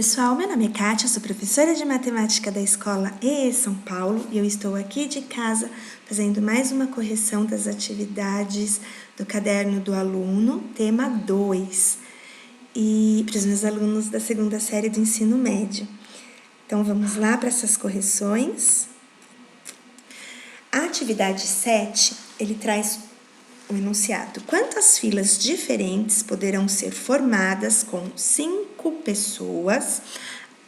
pessoal, meu nome é Kátia, sou professora de matemática da escola EE São Paulo e eu estou aqui de casa fazendo mais uma correção das atividades do caderno do aluno, tema 2, e para os meus alunos da segunda série do ensino médio. Então vamos lá para essas correções. A atividade 7, ele traz o enunciado: quantas filas diferentes poderão ser formadas com 5 pessoas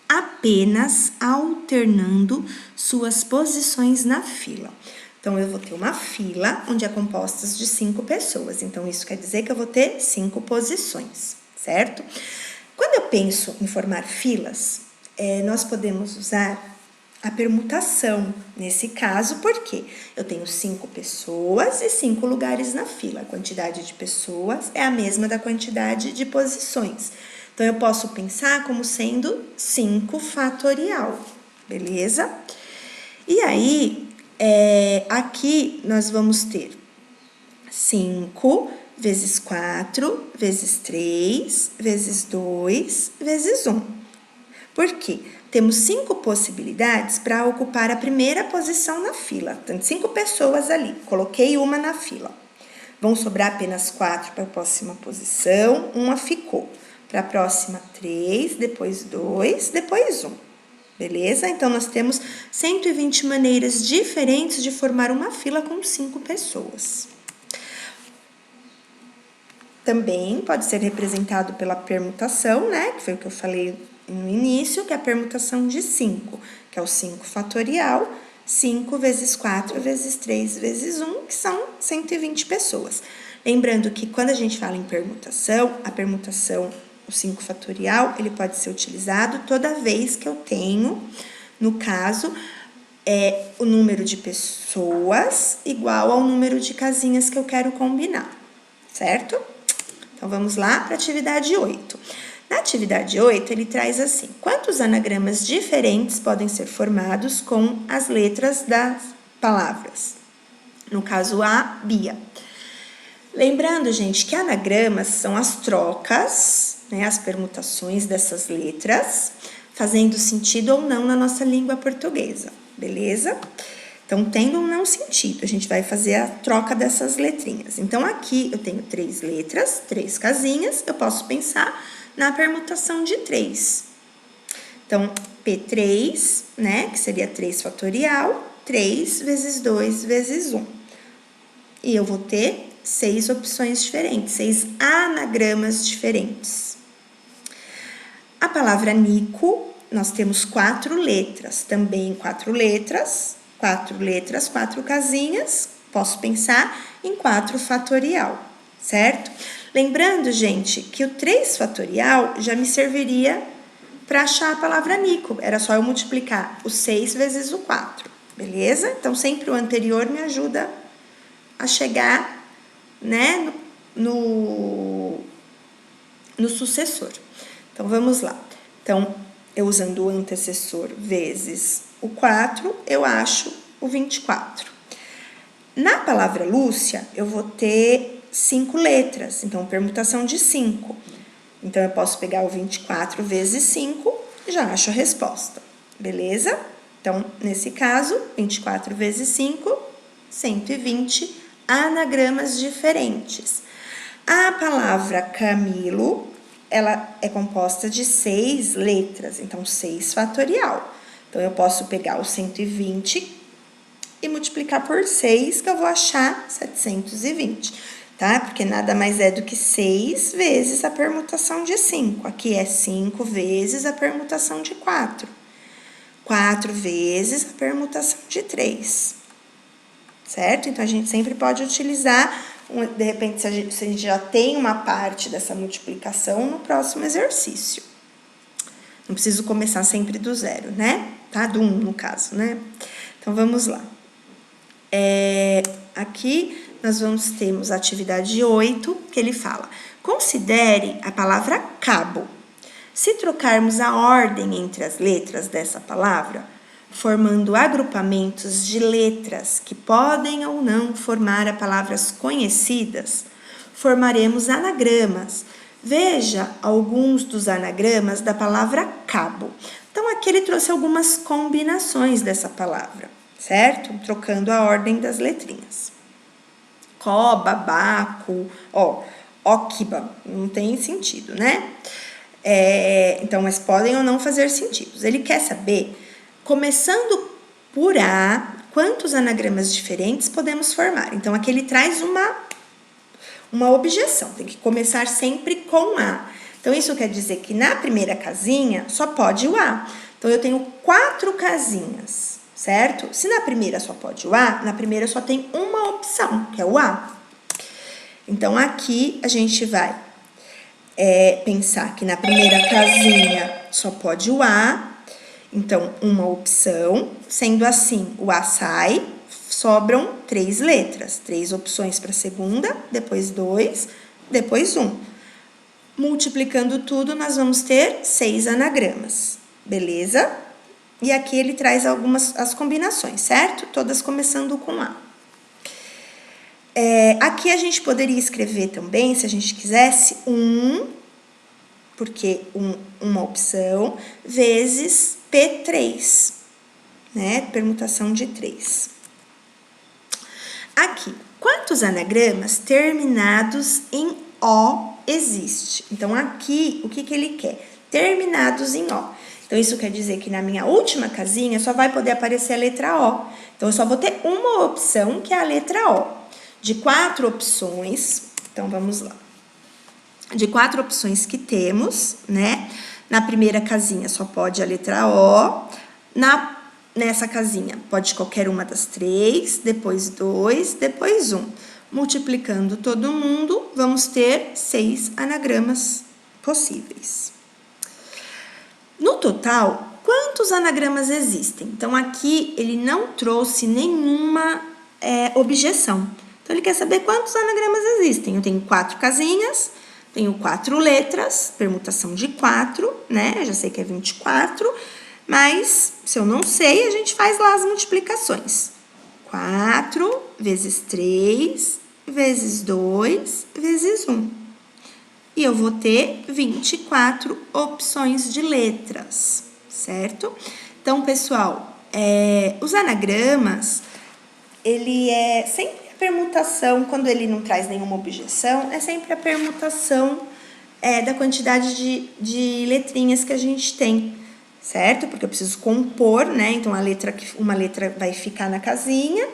apenas alternando suas posições na fila? Então, eu vou ter uma fila onde é composta de 5 pessoas. Então, isso quer dizer que eu vou ter 5 posições, certo? Quando eu penso em formar filas, nós podemos usar a permutação, nesse caso, porque eu tenho 5 pessoas e 5 lugares na fila. A quantidade de pessoas é a mesma da quantidade de posições. Então, eu posso pensar como sendo 5 fatorial, beleza? E aí, aqui nós vamos ter 5 vezes 4, vezes 3, vezes 2, vezes 1. Por quê? Temos 5 possibilidades para ocupar a primeira posição na fila. Tem 5 pessoas ali, coloquei uma na fila. Vão sobrar apenas 4 para a próxima posição, uma ficou. Para a próxima, 3, depois 2, depois 1. Beleza? Então, nós temos 120 maneiras diferentes de formar uma fila com 5 pessoas. Também pode ser representado pela permutação, né? Que foi o que eu falei no início, que é a permutação de 5, que é o 5 fatorial, 5 vezes 4 vezes 3 vezes 1, que são 120 pessoas. Lembrando que quando a gente fala em permutação, a permutação, o 5 fatorial, ele pode ser utilizado toda vez que eu tenho, no caso, o número de pessoas igual ao número de casinhas que eu quero combinar, certo? Então, vamos lá para a atividade 8. Na atividade 8, ele traz assim: quantos anagramas diferentes podem ser formados com as letras das palavras? No caso A, Bia. Lembrando, gente, que anagramas são as trocas, né, as permutações dessas letras, fazendo sentido ou não na nossa língua portuguesa, beleza? Então, tendo ou não sentido, a gente vai fazer a troca dessas letrinhas. Então, aqui eu tenho 3 letras, 3 casinhas, eu posso pensar na permutação de 3. Então, P3, né, que seria 3 fatorial, 3 vezes 2 vezes 1. E eu vou ter 6 opções diferentes, 6 anagramas diferentes. A palavra Nico, nós temos 4 letras, também 4 letras, 4 casinhas, posso pensar em 4 fatorial, certo? Lembrando, gente, que o 3 fatorial já me serviria para achar a palavra Nico. Era só eu multiplicar o 6 vezes o 4, beleza? Então, sempre o anterior me ajuda a chegar, né, no sucessor. Então, vamos lá. Então, eu usando o antecessor vezes o 4, eu acho o 24. Na palavra Lúcia, eu vou ter 5 letras, então permutação de 5. Então, eu posso pegar o 24 vezes 5 e já acho a resposta, beleza? Então, nesse caso, 24 vezes 5, 120 anagramas diferentes. A palavra Camilo, ela é composta de 6 letras, então 6 fatorial. Então, eu posso pegar o 120 e multiplicar por 6, que eu vou achar 720, tá? Porque nada mais é do que 6 vezes a permutação de 5. Aqui é 5 vezes a permutação de 4. 4 vezes a permutação de 3, certo? Então, a gente sempre pode utilizar, de repente, se a gente já tem uma parte dessa multiplicação no próximo exercício. Não preciso começar sempre do 0, né? Tá? Do 1, no caso, né? Então, vamos lá. Aqui, nós temos a atividade 8, que ele fala: considere a palavra cabo. Se trocarmos a ordem entre as letras dessa palavra, formando agrupamentos de letras que podem ou não formar a palavras conhecidas, formaremos anagramas, Veja alguns dos anagramas da palavra cabo. Então, aqui ele trouxe algumas combinações dessa palavra, certo? Trocando a ordem das letrinhas. Coba, baco, óquiba, não tem sentido, né? Então, mas podem ou não fazer sentido. Ele quer saber, começando por A, quantos anagramas diferentes podemos formar. Então, aqui ele traz uma objeção, tem que começar sempre com A. Então, isso quer dizer que na primeira casinha só pode o A. Então, eu tenho 4 casinhas, certo? Se na primeira só pode o A, na primeira só tem uma opção, que é o A. Então, aqui a gente vai pensar que na primeira casinha só pode o A. Então, uma opção. Sendo assim, o A sai, sobram 3 letras. 3 opções para a segunda, depois 2, depois 1. Multiplicando tudo, nós vamos ter 6 anagramas, beleza? E aqui ele traz as combinações, certo? Todas começando com A. Aqui a gente poderia escrever também, se a gente quisesse, porque uma opção, vezes P3, né? Permutação de 3. Aqui, quantos anagramas terminados em O existe? Então, aqui, o que ele quer? Terminados em O. Então, isso quer dizer que na minha última casinha só vai poder aparecer a letra O. Então, eu só vou ter uma opção, que é a letra O. De 4 opções, então vamos lá. De 4 opções que temos, né? Na primeira casinha só pode a letra O. Nessa casinha pode qualquer uma das 3, depois 2, depois 1. Multiplicando todo mundo, vamos ter 6 anagramas possíveis. No total, quantos anagramas existem? Então, aqui ele não trouxe nenhuma objeção. Então, ele quer saber quantos anagramas existem. Eu tenho 4 casinhas, tenho 4 letras, permutação de 4, né? Eu já sei que é 24, mas se eu não sei, a gente faz lá as multiplicações. 4 vezes 3, vezes 2, vezes 1. E eu vou ter 24 opções de letras, certo? Então, pessoal, os anagramas, ele é sempre a permutação, quando ele não traz nenhuma objeção, é sempre a permutação da quantidade de letrinhas que a gente tem, certo? Porque eu preciso compor, né? Então, uma letra vai ficar na casinha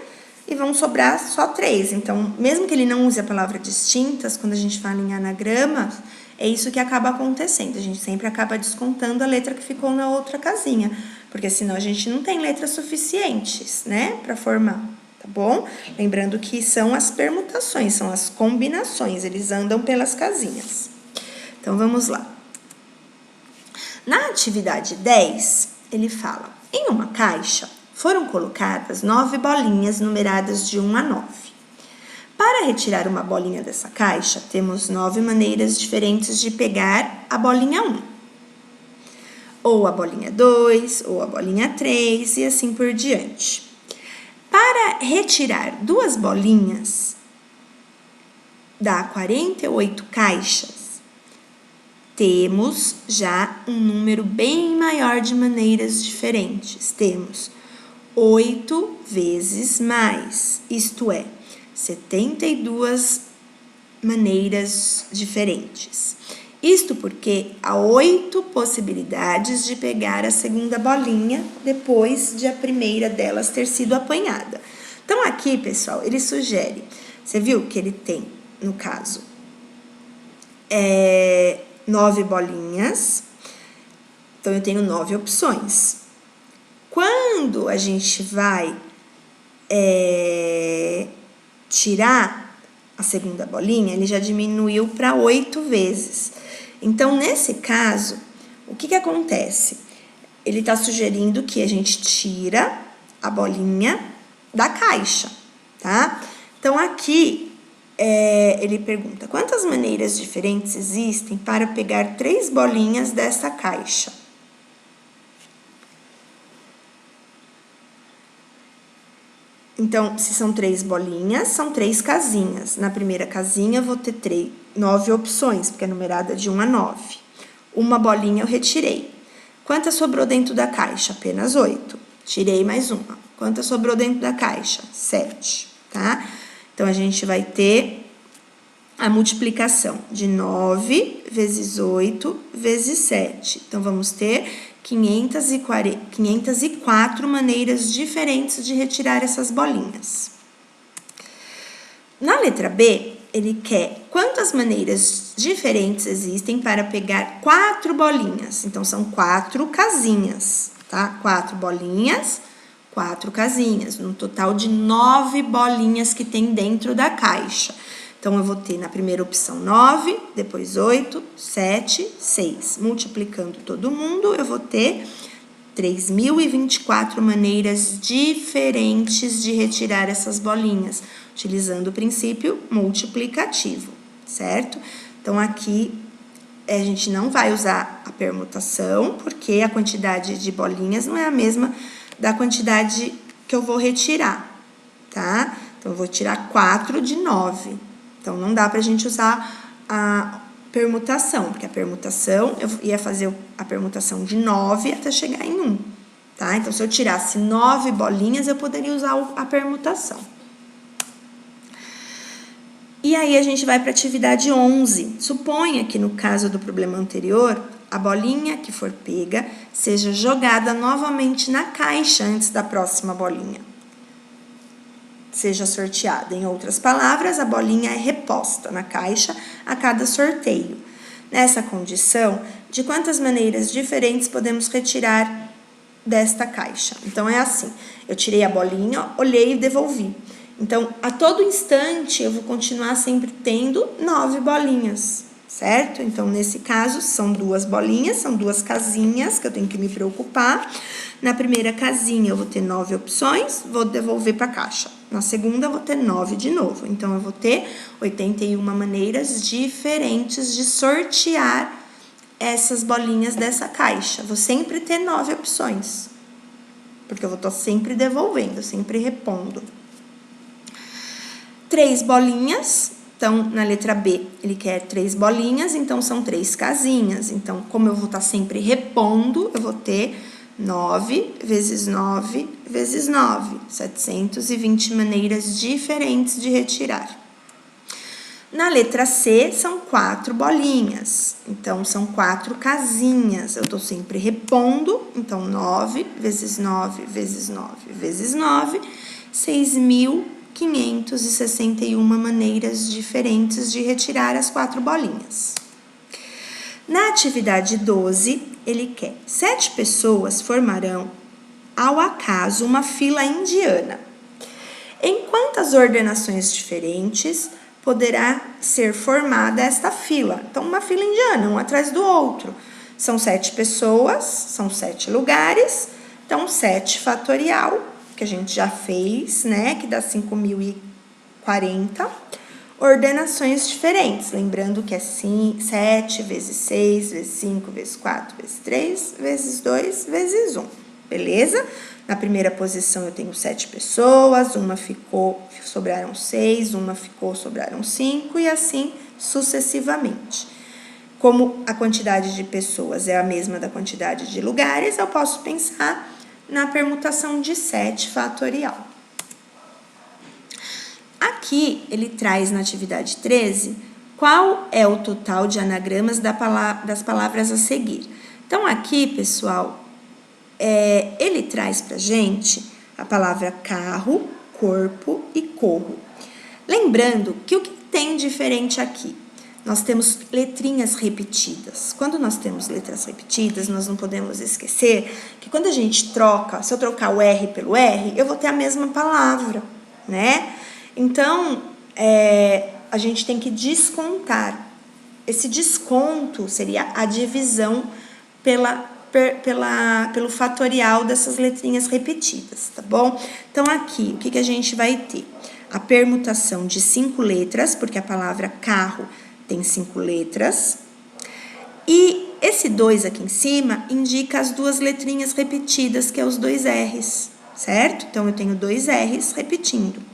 e vão sobrar só 3. Então, mesmo que ele não use a palavra distintas, quando a gente fala em anagramas, é isso que acaba acontecendo. A gente sempre acaba descontando a letra que ficou na outra casinha, porque senão a gente não tem letras suficientes, né? Para formar, tá bom? Lembrando que são as permutações, são as combinações, eles andam pelas casinhas. Então, vamos lá. Na atividade 10, ele fala: em uma caixa foram colocadas 9 bolinhas numeradas de 1 a 9. Para retirar uma bolinha dessa caixa, temos 9 maneiras diferentes de pegar a bolinha 1. Ou a bolinha 2, ou a bolinha 3 e assim por diante. Para retirar 2 bolinhas, dá 48 caixas. Temos já um número bem maior de maneiras diferentes. Temos 8 vezes mais, isto é, 72 maneiras diferentes. Isto porque há 8 possibilidades de pegar a segunda bolinha depois de a primeira delas ter sido apanhada. Então, aqui, pessoal, ele sugere, você viu que ele tem, no caso, 9 bolinhas, então eu tenho 9 opções. Quando a gente vai tirar a segunda bolinha, ele já diminuiu para 8 vezes. Então, nesse caso, o que acontece? Ele está sugerindo que a gente tira a bolinha da caixa, tá? Então, aqui, ele pergunta: quantas maneiras diferentes existem para pegar 3 bolinhas dessa caixa? Então, se são 3 bolinhas, são 3 casinhas. Na primeira casinha, eu vou ter 9 opções, porque é numerada de 1 a 9. Uma bolinha eu retirei. Quantas sobrou dentro da caixa? Apenas 8. Tirei mais uma. Quantas sobrou dentro da caixa? 7, tá? Então, a gente vai ter a multiplicação de 9 vezes 8 vezes 7. Então, vamos ter 504 maneiras diferentes de retirar essas bolinhas. Na letra B, ele quer quantas maneiras diferentes existem para pegar 4 bolinhas. Então, são 4 casinhas, tá? 4 bolinhas, 4 casinhas, num total de 9 bolinhas que tem dentro da caixa. Então, eu vou ter na primeira opção 9, depois 8, 7, 6. Multiplicando todo mundo, eu vou ter 3.024 maneiras diferentes de retirar essas bolinhas, utilizando o princípio multiplicativo, certo? Então, aqui a gente não vai usar a permutação, porque a quantidade de bolinhas não é a mesma da quantidade que eu vou retirar, tá? Então, eu vou tirar 4 de 9. Então, não dá pra gente usar a permutação, porque a permutação, eu ia fazer a permutação de 9 até chegar em 1, tá? Então, se eu tirasse 9 bolinhas, eu poderia usar a permutação. E aí, a gente vai para a atividade 11. Suponha que, no caso do problema anterior, a bolinha que for pega seja jogada novamente na caixa antes da próxima bolinha seja sorteada. Em outras palavras, a bolinha é reposta na caixa a cada sorteio. Nessa condição, de quantas maneiras diferentes podemos retirar desta caixa? Então, é assim, eu tirei a bolinha, olhei e devolvi. Então, a todo instante, eu vou continuar sempre tendo 9 bolinhas, certo? Então, nesse caso, são 2 bolinhas, são 2 casinhas que eu tenho que me preocupar. Na primeira casinha, eu vou ter 9 opções, vou devolver para a caixa. Na segunda, eu vou ter 9 de novo. Então, eu vou ter 81 maneiras diferentes de sortear essas bolinhas dessa caixa. Vou sempre ter 9 opções, porque eu vou estar sempre devolvendo, sempre repondo. 3 bolinhas, então, na letra B, ele quer 3 bolinhas, então, são 3 casinhas. Então, como eu vou estar sempre repondo, eu vou ter 9 vezes 9 vezes 9, 720 maneiras diferentes de retirar. Na letra C, são 4 bolinhas, então, são 4 casinhas. Eu estou sempre repondo, então, 9 vezes 9 vezes 9 vezes 9, 6.561 maneiras diferentes de retirar as 4 bolinhas. Na atividade 12, ele quer 7 pessoas formarão, ao acaso, uma fila indiana. Em quantas ordenações diferentes poderá ser formada esta fila? Então, uma fila indiana, um atrás do outro. São 7 pessoas, são 7 lugares, então 7 fatorial, que a gente já fez, né, que dá 5.040, ordenações diferentes, lembrando que é 7 vezes 6, vezes 5, vezes 4, vezes 3, vezes 2, vezes 1, beleza? Na primeira posição eu tenho 7 pessoas, uma ficou, sobraram 6, uma ficou, sobraram 5 e assim sucessivamente. Como a quantidade de pessoas é a mesma da quantidade de lugares, eu posso pensar na permutação de 7 fatorial. Aqui, ele traz na atividade 13, qual é o total de anagramas das palavras a seguir. Então, aqui, pessoal, ele traz pra gente a palavra carro, corpo e corro. Lembrando que o que tem diferente aqui? Nós temos letrinhas repetidas. Quando nós temos letras repetidas, nós não podemos esquecer que quando a gente troca, se eu trocar o R pelo R, eu vou ter a mesma palavra, né? Então, a gente tem que descontar. Esse desconto seria a divisão pelo fatorial dessas letrinhas repetidas, tá bom? Então, aqui, o que a gente vai ter? A permutação de 5 letras, porque a palavra carro tem 5 letras. E esse 2 aqui em cima indica as 2 letrinhas repetidas, que é os 2 R's, certo? Então, eu tenho 2 R's repetindo.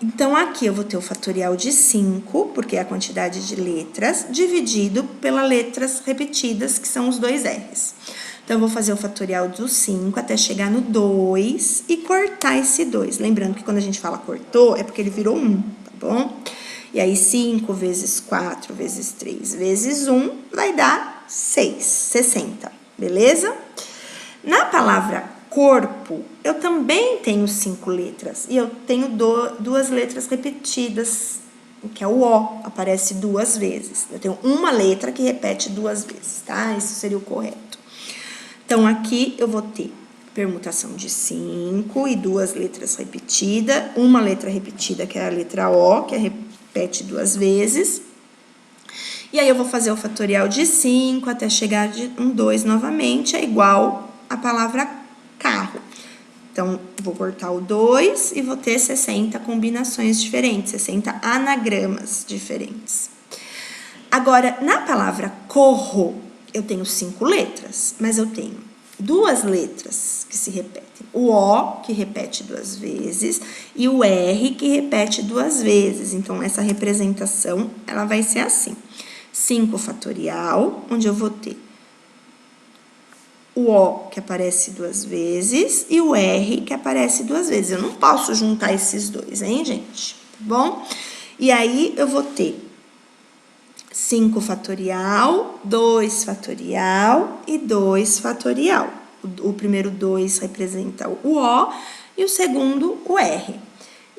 Então, aqui eu vou ter o fatorial de 5, porque é a quantidade de letras, dividido pelas letras repetidas, que são os dois R's. Então, eu vou fazer o fatorial do 5 até chegar no 2 e cortar esse 2. Lembrando que quando a gente fala cortou, é porque ele virou 1, tá bom? E aí, 5 vezes 4 vezes 3 vezes 1 vai dar 6, 60, beleza? Na palavra corpo, eu também tenho 5 letras. E eu tenho duas letras repetidas, que é o O, aparece 2 vezes. Eu tenho uma letra que repete 2 vezes, tá? Isso seria o correto. Então, aqui eu vou ter permutação de 5 e 2 letras repetidas. Uma letra repetida, que é a letra O, que repete 2 vezes. E aí, eu vou fazer o fatorial de 5 até chegar de um 2 novamente, é igual a palavra carro. Então, vou cortar o 2 e vou ter 60 combinações diferentes, 60 anagramas diferentes. Agora, na palavra corro, eu tenho 5 letras, mas eu tenho 2 letras que se repetem. O O, que repete 2 vezes, e o R, que repete 2 vezes. Então, essa representação, ela vai ser assim. 5 fatorial, onde eu vou ter o O, que aparece 2 vezes, e o R, que aparece 2 vezes. Eu não posso juntar esses dois, hein, gente? Tá bom? E aí, eu vou ter 5 fatorial, 2 fatorial e 2 fatorial. O primeiro 2 representa o O e o segundo o R.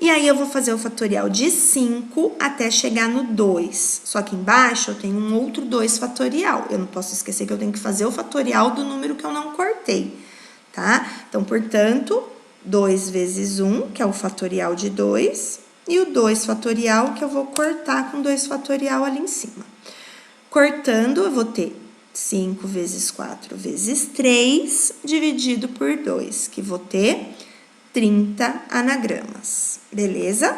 E aí, eu vou fazer o fatorial de 5 até chegar no 2. Só que embaixo eu tenho um outro 2 fatorial. Eu não posso esquecer que eu tenho que fazer o fatorial do número que eu não cortei, tá? Então, portanto, 2 vezes 1, que é o fatorial de 2, e o 2 fatorial, que eu vou cortar com 2 fatorial ali em cima. Cortando, eu vou ter 5 vezes 4 vezes 3, dividido por 2, que vou ter 30 anagramas, beleza?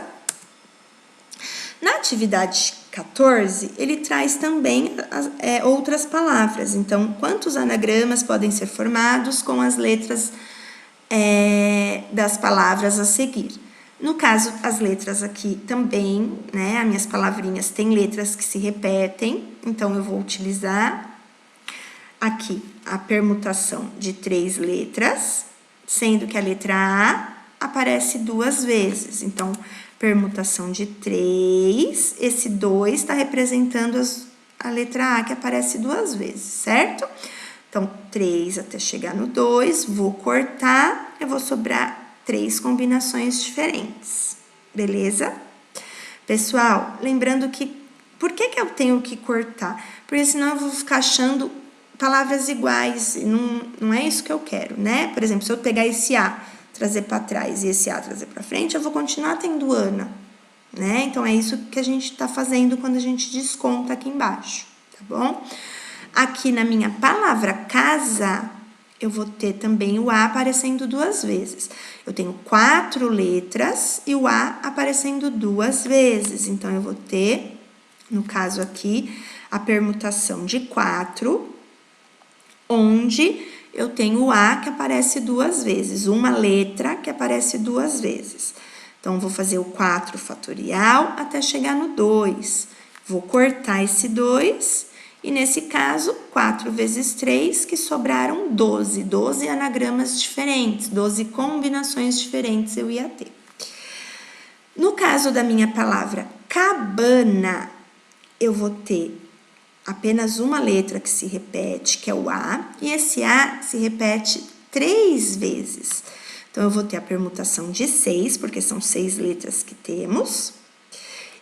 Na atividade 14, ele traz também outras palavras. Então, quantos anagramas podem ser formados com as letras das palavras a seguir? No caso, as letras aqui também, né? As minhas palavrinhas têm letras que se repetem, então eu vou utilizar aqui a permutação de 3 letras, sendo que a letra A aparece 2 vezes. Então, permutação de 3, esse 2 está representando a letra A, que aparece 2 vezes, certo? Então, 3 até chegar no 2, vou cortar, eu vou sobrar 3 combinações diferentes, beleza? Pessoal, lembrando que, por que eu tenho que cortar? Porque senão eu vou ficar achando palavras iguais, e não é isso que eu quero, né? Por exemplo, se eu pegar esse A, trazer para trás e esse A trazer para frente, eu vou continuar tendo Ana, né? Então, é isso que a gente tá fazendo quando a gente desconta aqui embaixo, tá bom? Aqui na minha palavra casa, eu vou ter também o A aparecendo 2 vezes. Eu tenho 4 letras e o A aparecendo 2 vezes. Então, eu vou ter, no caso aqui, a permutação de 4, onde eu tenho o A que aparece 2 vezes, uma letra que aparece 2 vezes. Então, vou fazer o 4 fatorial até chegar no 2. Vou cortar esse 2 e, nesse caso, 4 vezes 3, que sobraram 12. 12 anagramas diferentes, 12 combinações diferentes eu ia ter. No caso da minha palavra cabana, eu vou ter apenas uma letra que se repete, que é o A, e esse A se repete 3 vezes. Então, eu vou ter a permutação de 6, porque são 6 letras que temos,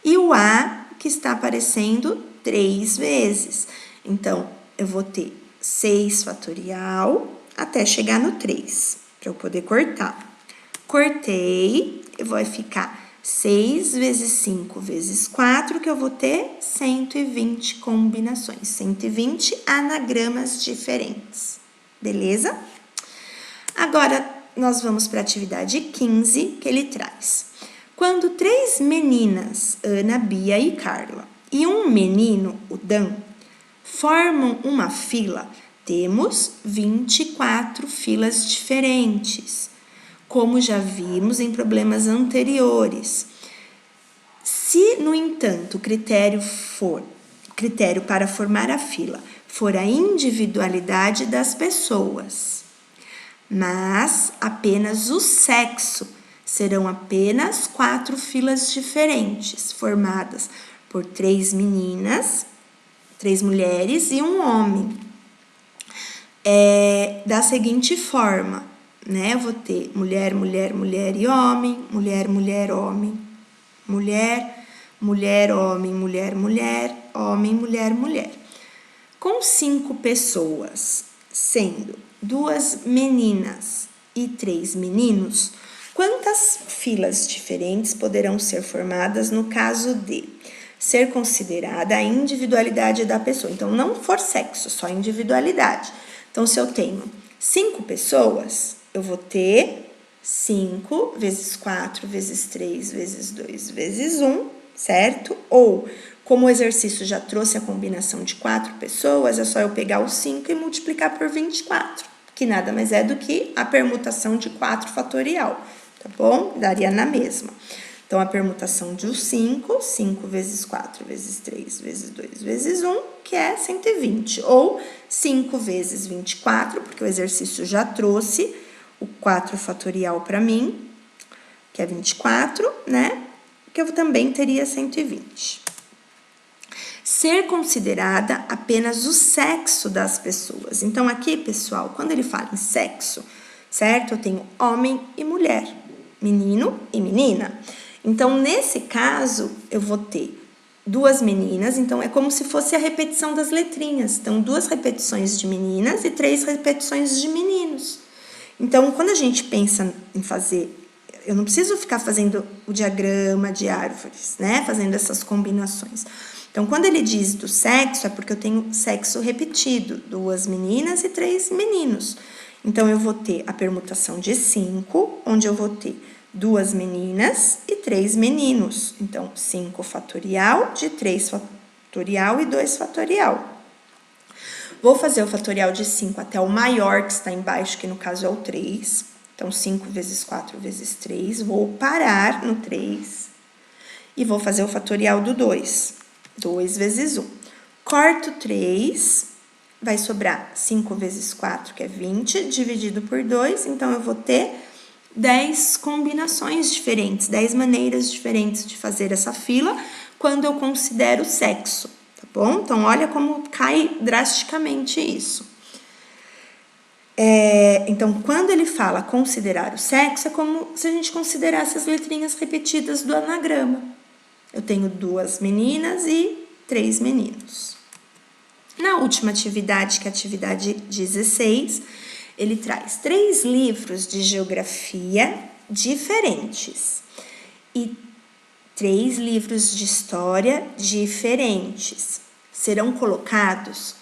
e o A que está aparecendo 3 vezes. Então, eu vou ter 6 fatorial até chegar no 3, para eu poder cortar. Cortei, vai ficar 6 vezes 5 vezes 4, que eu vou ter 120 combinações, 120 anagramas diferentes, beleza? Agora, nós vamos para a atividade 15, que ele traz. Quando 3 meninas, Ana, Bia e Carla, e um menino, o Dan, formam uma fila, temos 24 filas diferentes. Como já vimos em problemas anteriores, Se, no entanto, o critério para formar a fila for a individualidade das pessoas, mas apenas o sexo, serão apenas 4 filas diferentes, formadas por 3 meninas, 3 mulheres e um homem. Da seguinte forma, né? Eu vou ter mulher, mulher, mulher e homem, mulher, mulher, homem, mulher, mulher, homem, mulher, mulher, homem, mulher, mulher. Com 5 pessoas, sendo 2 meninas e 3 meninos, quantas filas diferentes poderão ser formadas no caso de ser considerada a individualidade da pessoa? Então, não for sexo, só individualidade. Então, se eu tenho 5 pessoas, eu vou ter 5 vezes 4 vezes 3 vezes 2 vezes 1, certo? Ou, como o exercício já trouxe a combinação de 4 pessoas, é só eu pegar o 5 e multiplicar por 24, que nada mais é do que a permutação de 4 fatorial, tá bom? Daria na mesma. Então, a permutação de 5, 5 vezes 4 vezes 3 vezes 2 vezes 1, que é 120. Ou 5 vezes 24, porque o exercício já trouxe o 4 fatorial para mim, que é 24, né? Que eu também teria 120. Ser considerada apenas o sexo das pessoas. Então, aqui, pessoal, quando ele fala em sexo, certo? Eu tenho homem e mulher, menino e menina. Então, nesse caso, eu vou ter 2 meninas, então é como se fosse a repetição das letrinhas. Então, 2 repetições de meninas e 3 repetições de meninos. Então, quando a gente pensa em fazer, eu não preciso ficar fazendo o diagrama de árvores, né? Fazendo essas combinações. Então, quando ele diz do sexo, é porque eu tenho sexo repetido, 2 meninas e 3 meninos. Então, eu vou ter a permutação de 5, onde eu vou ter 2 meninas e 3 meninos. Então, 5 fatorial de 3 fatorial e 2 fatorial. Vou fazer o fatorial de 5 até o maior, que está embaixo, que no caso é o 3. Então, 5 vezes 4 vezes 3. Vou parar no 3. E vou fazer o fatorial do 2. 2 vezes 1. Corto 3. Vai sobrar 5 vezes 4, que é 20, dividido por 2. Então, eu vou ter 10 combinações diferentes, 10 maneiras diferentes de fazer essa fila quando eu considero o sexo, tá bom? Então, olha como cai drasticamente isso. Então, quando ele fala considerar o sexo, é como se a gente considerasse as letrinhas repetidas do anagrama. Eu tenho 2 meninas e 3 meninos. Na última atividade, que é a atividade 16, ele traz 3 livros de geografia diferentes e 3 livros de história diferentes. Serão colocados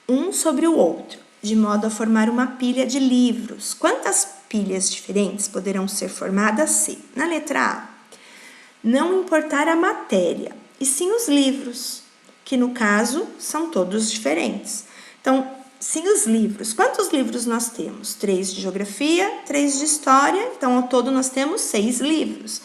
um sobre o outro, de modo a formar uma pilha de livros. Quantas pilhas diferentes poderão ser formadas se, na letra A, não importar a matéria, e sim os livros, que no caso são todos diferentes. Então, sim os livros. Quantos livros nós temos? 3 de geografia, 3 de história, então ao todo nós temos 6 livros.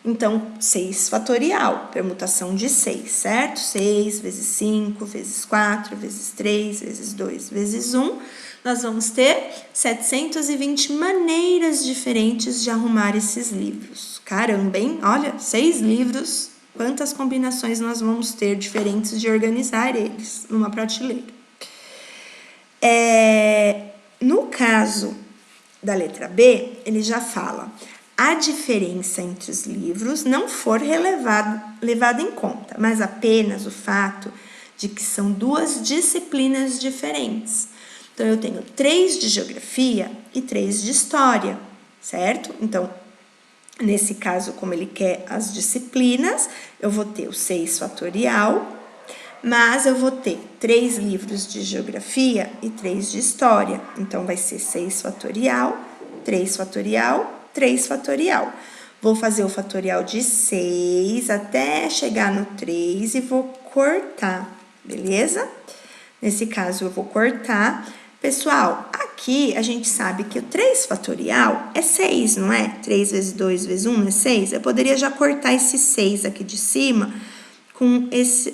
Então, 6 fatorial, permutação de 6, certo? 6 vezes 5, vezes 4, vezes 3, vezes 2, vezes 1. Nós vamos ter 720 maneiras diferentes de arrumar esses livros. Caramba, hein? Olha, 6 livros, quantas combinações nós vamos ter diferentes de organizar eles numa prateleira. No caso da letra B, ele já fala: a diferença entre os livros não for levada em conta, mas apenas o fato de que são 2 disciplinas diferentes. Então, eu tenho 3 de geografia e 3 de história, certo? Então, nesse caso, como ele quer as disciplinas, eu vou ter o 6 fatorial, mas eu vou ter 3 livros de geografia e 3 de história. Então, vai ser 6 fatorial, 3 fatorial, 3 fatorial. Vou fazer o fatorial de 6 até chegar no 3 e vou cortar, beleza? Nesse caso, eu vou cortar. Pessoal, Aqui, a gente sabe que o 3 fatorial é 6, não é? 3 vezes 2 vezes 1 é 6. Eu poderia já cortar esse 6 aqui de cima com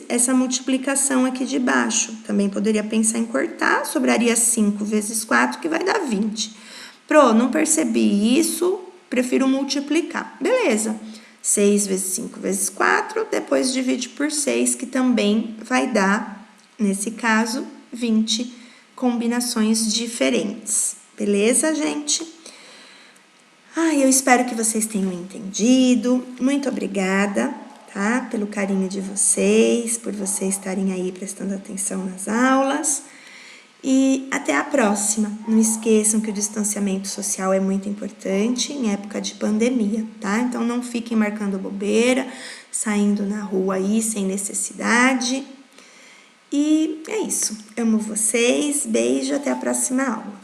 essa multiplicação aqui de baixo. Também poderia pensar em cortar, sobraria 5 vezes 4, que vai dar 20. Pro, não percebi isso, prefiro multiplicar. Beleza. 6 vezes 5 vezes 4, depois divide por 6, que também vai dar, nesse caso, 20 combinações diferentes. Beleza, gente? Eu espero que vocês tenham entendido. Muito obrigada, tá? Pelo carinho de vocês, por vocês estarem aí prestando atenção nas aulas. E até a próxima. Não esqueçam que o distanciamento social é muito importante em época de pandemia, tá? Então não fiquem marcando bobeira, saindo na rua aí sem necessidade. E é isso. Amo vocês. Beijo, até a próxima aula.